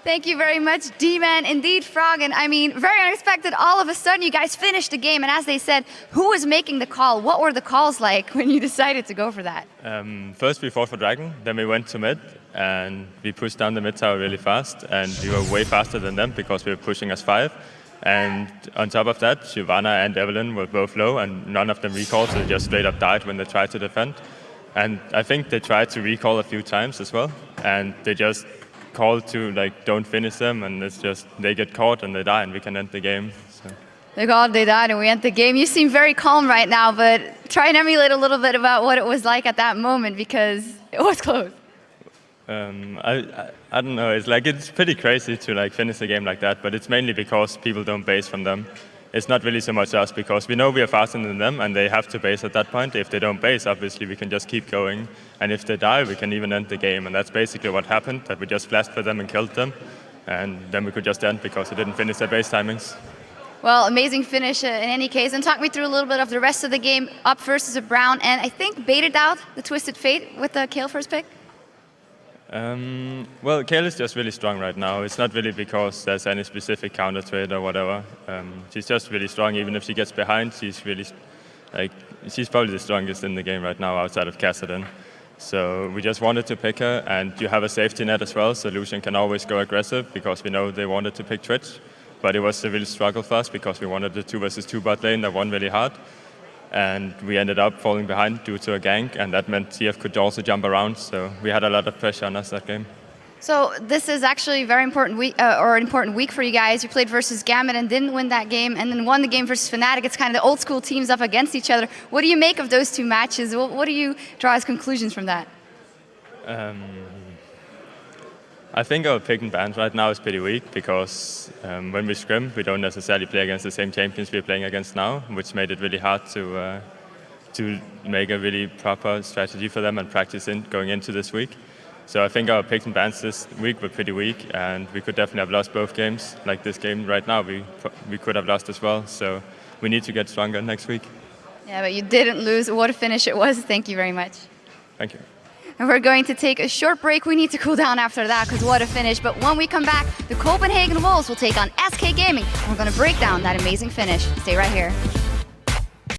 Thank you very much, D-Man. Indeed, Frog. And I mean, very unexpected. All of a sudden, you guys finished the game. And as they said, who was making the call? What were the calls like when you decided to go for that? First we fought for Dragon, then we went to mid, and we pushed down the mid tower really fast. And we were way faster than them because we were pushing us 5. And on top of that, Shyvana and Evelyn were both low, and none of them recalled, so they just straight up died when they tried to defend. And I think they tried to recall a few times as well, and they just called to like don't finish them, and it's just they get caught and they die, and we can end the game. So. They called, they died, and we end the game. You seem very calm right now, but try and emulate a little bit about what it was like at that moment, because it was close. I don't know. It's pretty crazy to like finish a game like that, but it's mainly because people don't base from them. It's not really so much us, because we know we are faster than them and they have to base at that point. If they don't base, obviously we can just keep going, and if they die, we can even end the game. And that's basically what happened, that we just flashed for them and killed them, and then we could just end because they didn't finish their base timings. Well, amazing finish in any case. And talk me through a little bit of the rest of the game. Up first is a Brown, and I think baited out the Twisted Fate with the Kayle first pick. Well, Kayle is just really strong right now. It's not really because there's any specific counter to it or whatever. She's just really strong. Even if she gets behind, she's probably the strongest in the game right now outside of Kassadin. So we just wanted to pick her, and you have a safety net as well, so Lucian can always go aggressive because we know they wanted to pick Twitch. But it was a real struggle for us because we wanted the 2 versus 2 bot lane that won really hard. And we ended up falling behind due to a gank, and that meant TF could also jump around, so we had a lot of pressure on us that game. So this is actually a very important week, or an important week for you guys. You played versus Gambit and didn't win that game, and then won the game versus Fnatic. It's kind of the old school teams up against each other. What do you make of those 2 matches? What do you draw as conclusions from that? I think our pick and bans right now is pretty weak because when we scrim, we don't necessarily play against the same champions we're playing against now, which made it really hard to make a really proper strategy for them and practice going into this week. So I think our picks and bans this week were pretty weak, and we could definitely have lost both games. Like this game right now, we could have lost as well. So we need to get stronger next week. Yeah, but you didn't lose. What a finish it was. Thank you very much. Thank you. And we're going to take a short break. We need to cool down after that, because what a finish. But when we come back, the Copenhagen Wolves will take on SK Gaming, and we're going to break down that amazing finish. Stay right here.